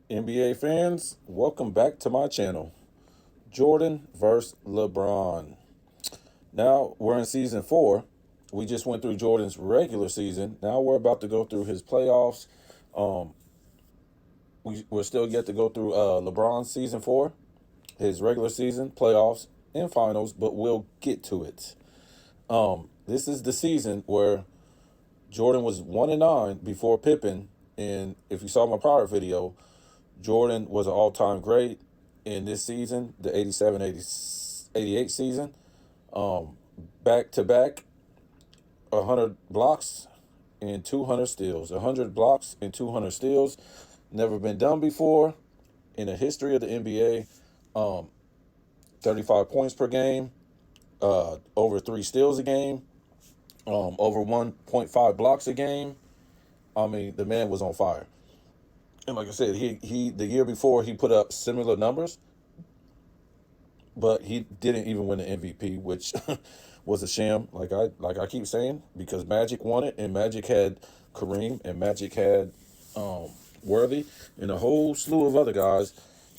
NBA fans, welcome back to my channel. Jordan versus LeBron. Now we're in season 4. We just went through Jordan's regular season. Now we're about to go through his playoffs. Um, we're still yet to go through LeBron's season 4, his regular season, playoffs, and finals, but we'll get to it. This is the season where Jordan was 1-9 before Pippen. And if you saw my prior video, Jordan was an all-time great in this season, the 87-88 season. Back-to-back, 100 blocks and 200 steals. 100 blocks and 200 steals. Never been done before in the history of the NBA. 35 points per game, over 3 steals a game, over 1.5 blocks a game. I mean, the man was on fire. And like I said, he the year before he put up similar numbers, but he didn't even win the MVP, which was a sham. Like I keep saying, because Magic won it, and Magic had Kareem, and Magic had Worthy, and a whole slew of other guys,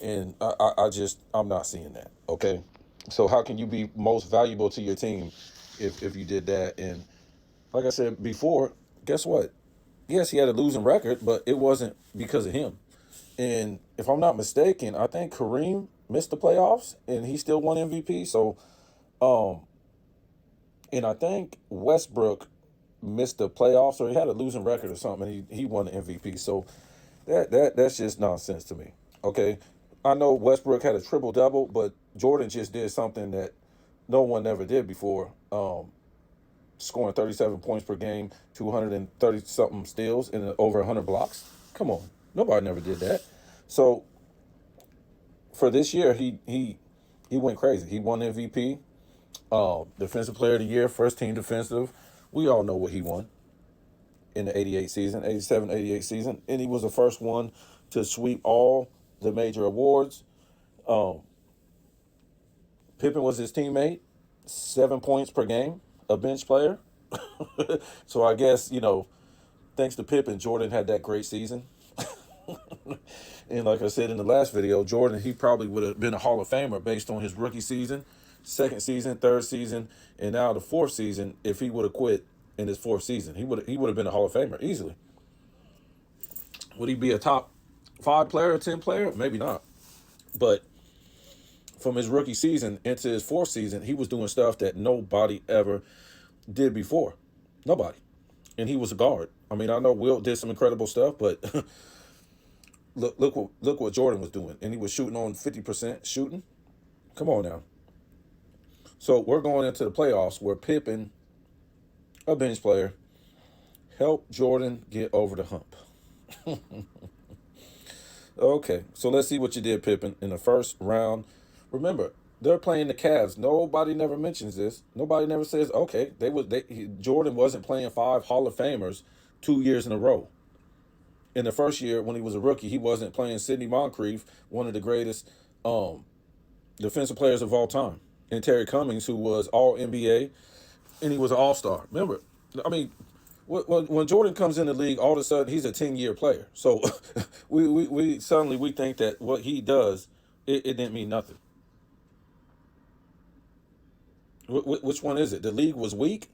and I'm not seeing that. Okay, so how can you be most valuable to your team if you did that? And like I said before, guess what? Yes, he had a losing record, but it wasn't because of him. And if I'm not mistaken, I think Kareem missed the playoffs and he still won MVP. So, and I think Westbrook missed the playoffs or he had a losing record or something. And he won the MVP. So that's just nonsense to me. Okay, I know Westbrook had a triple double, but Jordan just did something that no one ever did before. Scoring 37 points per game, 230 something steals, and over 100 blocks. Come on, nobody never did that. So for this year, he went crazy. He won MVP, Defensive Player of the Year, First Team Defensive. We all know what he won in the 88 season, 87-88 season, and he was the first one to sweep all the major awards. Pippen was his teammate, 7 points per game, a bench player. So I guess, thanks to Pippen, Jordan had that great season. And like I said in the last video, Jordan, he probably would have been a Hall of Famer based on his rookie season, second season, third season, and now the fourth season. If he would have quit in his fourth season, he would have been a Hall of Famer easily. Would he be a top 5 player, 10 player? Maybe not. But from his rookie season into his fourth season, he was doing stuff that nobody ever did before. Nobody. And he was a guard. I mean, I know Wilt did some incredible stuff, but look what Jordan was doing. And he was shooting on 50% shooting. Come on now. So we're going into the playoffs where Pippen, a bench player, helped Jordan get over the hump. Okay, so let's see what you did, Pippen, in the first round. Remember, they're playing the Cavs. Nobody never mentions this. Nobody never says, okay, Jordan wasn't playing 5 Hall of Famers 2 years in a row. In the first year, when he was a rookie, he wasn't playing Sidney Moncrief, one of the greatest defensive players of all time, and Terry Cummings, who was all NBA, and he was an all-star. Remember, I mean, when Jordan comes in the league, all of a sudden he's a 10-year player. So we suddenly we think that what he does, it didn't mean nothing. Which one is it? The league was weak,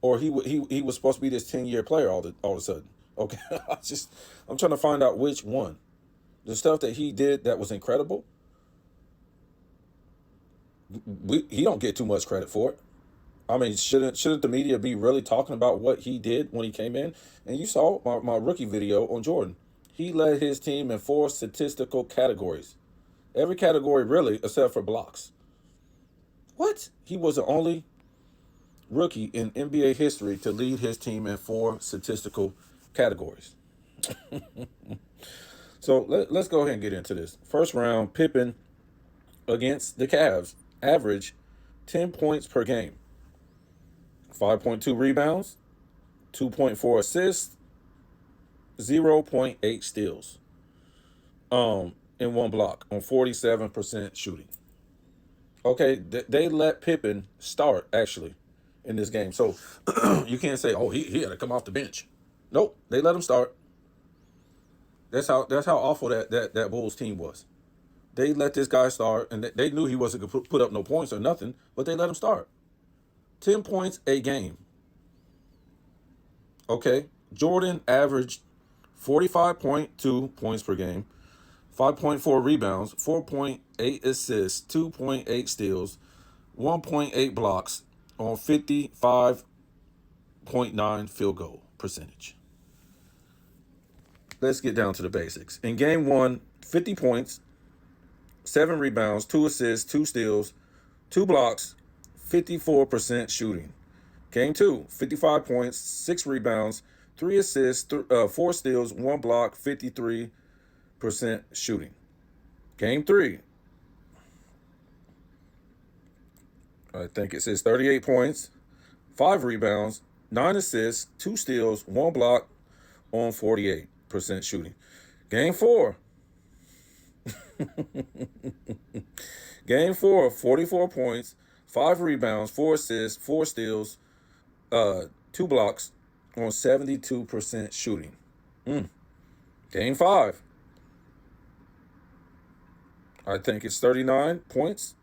or he was supposed to be this 10-year player all of a sudden? Okay, I'm trying to find out which one. The stuff that he did that was incredible, he don't get too much credit for it. I mean, shouldn't the media be really talking about what he did when he came in? And you saw my rookie video on Jordan. He led his team in 4 statistical categories. Every category, really, except for blocks. What? He was the only rookie in NBA history to lead his team in 4 statistical categories. So let's go ahead and get into this. First round, Pippen against the Cavs, average 10 points per game, 5.2 rebounds, 2.4 assists, 0.8 steals, in 1 block on 47% shooting. Okay, they let Pippen start actually in this game, so you can't say, oh, he had to come off the bench. Nope, they let him start. That's how awful that Bulls team was. They let this guy start, and they knew he wasn't gonna put up no points or nothing, but they let him start. 10 points a game. Okay, Jordan averaged 45.2 points per game, 5.4 rebounds, 4.8 assists, 2.8 steals, 1.8 blocks on 55.9 field goal percentage. Let's get down to the basics. In game one, 50 points, 7 rebounds, 2 assists, 2 steals, 2 blocks, 54% shooting. Game two, 55 points, 6 rebounds, 3 assists, 4 steals, 1 block, 53% shooting. Game three, I think it says 38 points, 5 rebounds, 9 assists, 2 steals, 1 block on 48% shooting. Game four, Game four, 44 points, 5 rebounds, 4 assists, 4 steals, 2 blocks on 72% shooting. Game five, I think it's 39 points,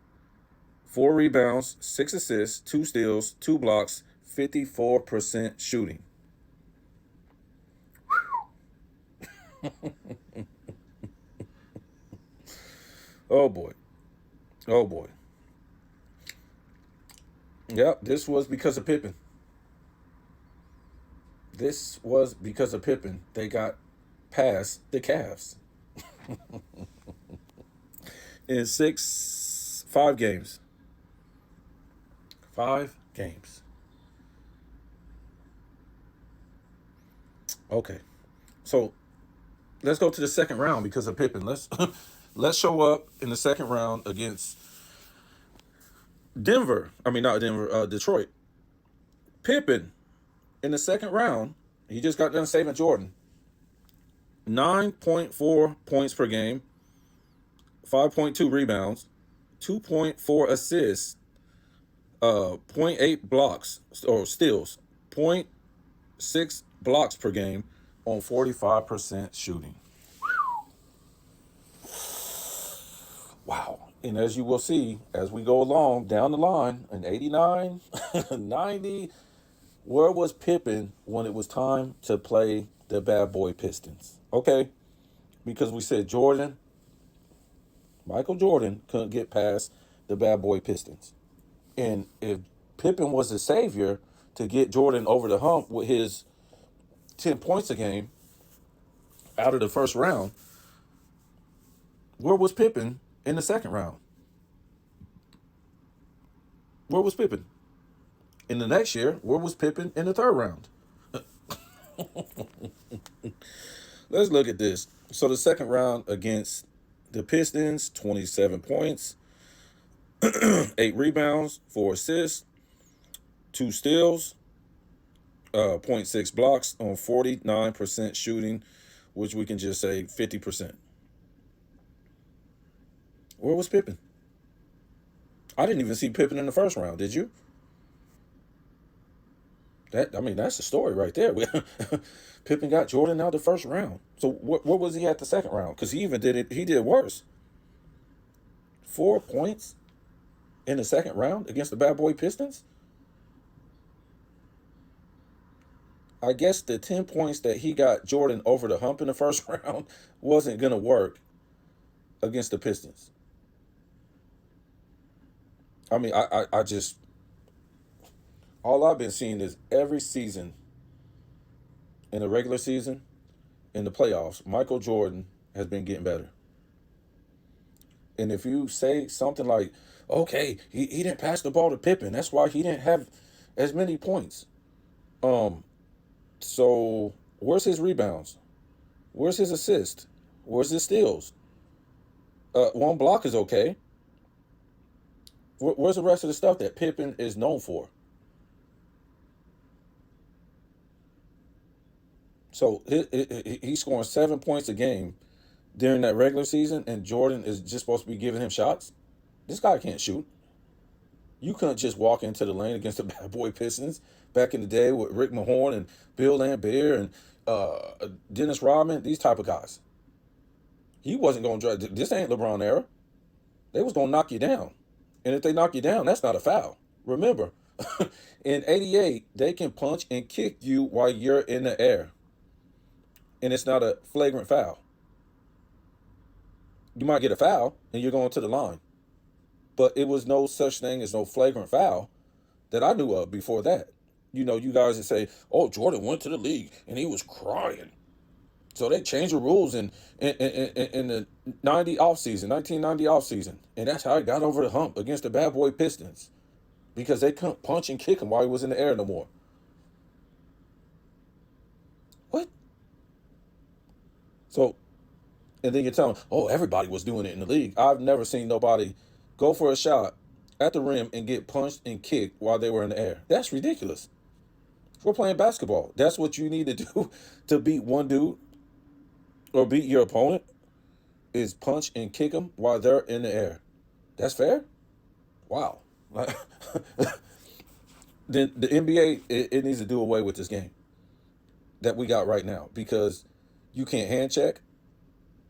4 rebounds, 6 assists, 2 steals, 2 blocks, 54% shooting. Oh boy. Oh boy. Yep, this was because of Pippen. This was because of Pippen. They got past the Cavs in 5 games. 5 games. Okay. So let's go to the second round because of Pippen. Let's show up in the second round against Denver. I mean, not Denver, Detroit. Pippen in the second round, he just got done saving Jordan. 9.4 points per game, 5.2 rebounds, 2.4 assists, zero point 0.8 blocks or steals, zero point 0.6 blocks per game on 45% shooting. Wow. And as you will see, as we go along down the line, in 89, 90, where was Pippen when it was time to play the bad boy Pistons? Okay, because we said Michael Jordan couldn't get past the bad boy Pistons. And if Pippen was the savior to get Jordan over the hump with his 10 points a game out of the first round, where was Pippen in the second round? Where was Pippen? In the next year, where was Pippen in the third round? Let's look at this. So the second round against the Pistons, 27 points, 8 rebounds, 4 assists, 2 steals, zero point 0.6 blocks on 49% shooting, which we can just say 50%. Where was Pippen? I didn't even see Pippen in the first round. Did you? That's the story right there. Pippen got Jordan out the first round. So what was he at the second round? Because he even did it. He did worse. 4 points in the second round against the bad boy Pistons. I guess the 10 points that he got Jordan over the hump in the first round wasn't gonna work against the Pistons. I just all I've been seeing is every season in the regular season, in the playoffs, Michael Jordan has been getting better. And if you say something like, okay, he didn't pass the ball to Pippen, that's why he didn't have as many points. Um, so where's his rebounds? Where's his assist? Where's his steals? 1 block is okay. Where's the rest of the stuff that Pippen is known for? So he's scoring 7 points a game during that regular season, and Jordan is just supposed to be giving him shots. This guy can't shoot. You couldn't just walk into the lane against the bad boy Pistons back in the day with Rick Mahorn and Bill Laimbeer and Dennis Rodman, these type of guys. He wasn't going to try. This ain't LeBron era. They was going to knock you down. And if they knock you down, that's not a foul. Remember, in 88, they can punch and kick you while you're in the air. And it's not a flagrant foul. You might get a foul and you're going to the line. But it was no such thing as no flagrant foul that I knew of before that. You guys that say, oh, Jordan went to the league and he was crying. So they changed the rules in the 1990 offseason. And that's how he got over the hump against the bad boy Pistons. Because they couldn't punch and kick him while he was in the air no more. What? So, and then you're telling me, oh, everybody was doing it in the league. I've never seen nobody go for a shot at the rim and get punched and kicked while they were in the air. That's ridiculous. We're playing basketball. That's what you need to do to beat one dude or beat your opponent is punch and kick them while they're in the air. That's fair? Wow. Then the NBA, it needs to do away with this game that we got right now because you can't hand check.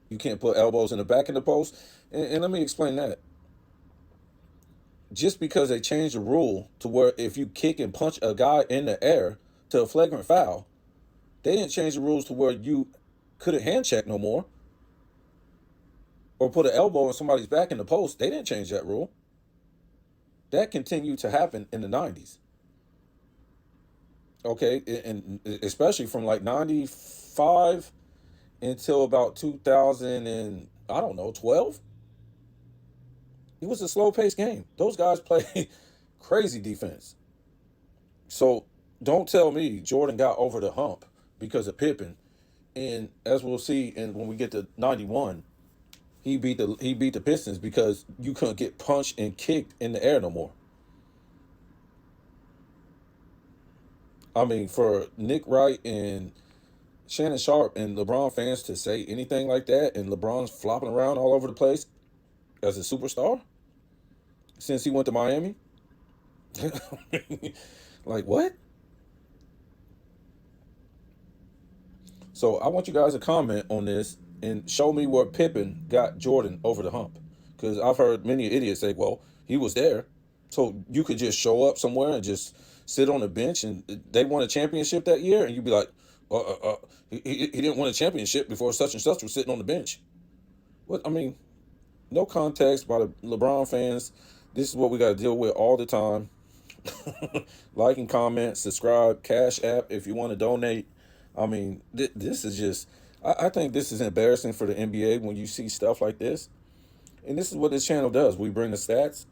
You can't put elbows in the back of the post. And let me explain that. Just because they changed the rule to where if you kick and punch a guy in the air to a flagrant foul, they didn't change the rules to where you couldn't hand check no more or put an elbow in somebody's back in the post. They didn't change that rule. That continued to happen in the 90s. Okay, and especially from like 95 until about 2000 and I don't know, 12. It was a slow-paced game. Those guys play crazy defense. So don't tell me Jordan got over the hump because of Pippen. And as we'll see, and when we get to 91, he beat the Pistons because you couldn't get punched and kicked in the air no more. I mean, for Nick Wright and Shannon Sharp and LeBron fans to say anything like that, and LeBron's flopping around all over the place as a superstar since he went to Miami, like what? So I want you guys to comment on this and show me where Pippen got Jordan over the hump. Because I've heard many idiots say, well, he was there. So you could just show up somewhere and just sit on the bench and they won a championship that year. And you'd be like, he didn't win a championship before such and such was sitting on the bench. What? I mean, no context by the LeBron fans. This is what we got to deal with all the time. Like and comment, subscribe, Cash App if you want to donate. I mean, this is just, I think this is embarrassing for the NBA when you see stuff like this. And this is what this channel does. We bring the stats,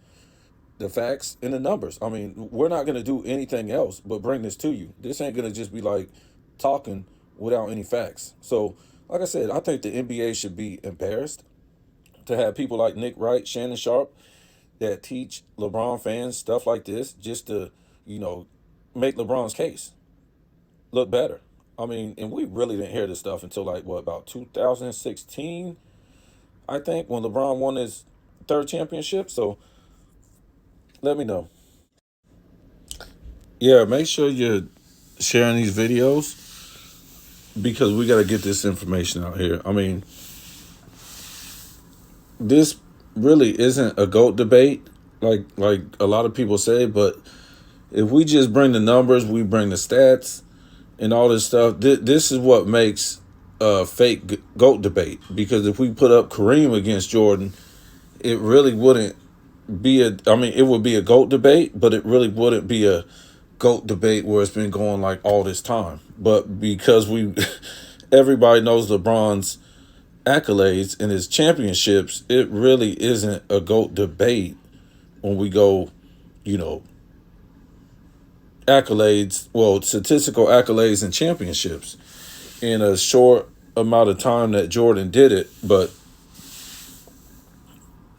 the facts, and the numbers. I mean, we're not going to do anything else but bring this to you. This ain't going to just be like talking without any facts. So, like I said, I think the NBA should be embarrassed to have people like Nick Wright, Shannon Sharp, that teach LeBron fans stuff like this just to, make LeBron's case look better. I mean, and we really didn't hear this stuff until like about 2016, I think, when LeBron won his third championship. So let me know. Yeah, make sure you're sharing these videos because we got to get this information out here. I mean, this really isn't a GOAT debate like a lot of people say, but if we just bring the numbers, we bring the stats and all this stuff, this is what makes a fake GOAT debate. Because if we put up Kareem against Jordan, it really wouldn't be it would be a GOAT debate, but it really wouldn't be a GOAT debate where it's been going like all this time. But because everybody knows LeBron's accolades and his championships, it really isn't a GOAT debate when we go, statistical accolades and championships in a short amount of time that Jordan did it. But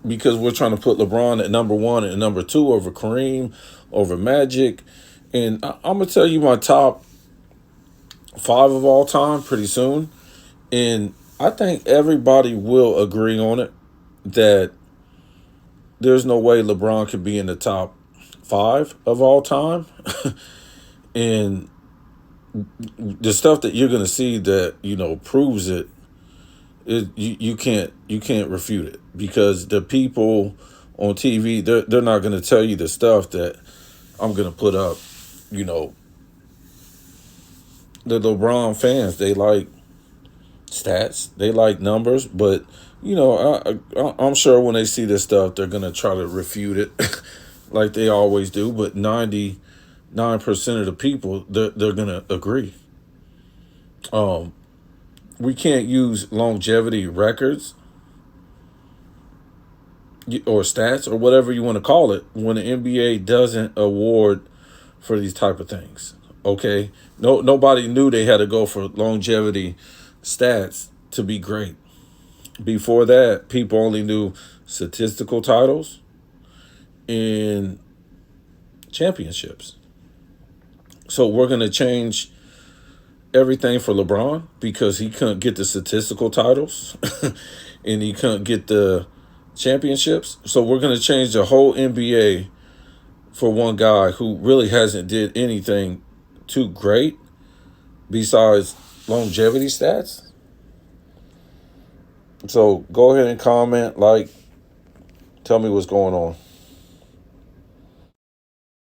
because we're trying to put LeBron at number one and number two over Kareem, over Magic, and I'm going to tell you my top 5 of all time pretty soon. And I think everybody will agree on it that there's no way LeBron could be in the top 5 of all time. And the stuff that you're going to see that, proves it You can't refute it, because the people on TV, they're not going to tell you the stuff that I'm going to put up. You know, the LeBron fans, they like stats, they like numbers, but I'm sure when they see this stuff, they're going to try to refute it like they always do. But 99% of the people, they're going to agree. We can't use longevity records or stats or whatever you want to call it when the NBA doesn't award for these type of things. Okay, nobody knew they had to go for longevity stats to be great. Before that, people only knew statistical titles and championships. So we're gonna change everything for LeBron because he couldn't get the statistical titles and he couldn't get the championships. So we're gonna change the whole NBA for one guy who really hasn't did anything too great besides longevity stats. So go ahead and comment, like, tell me what's going on.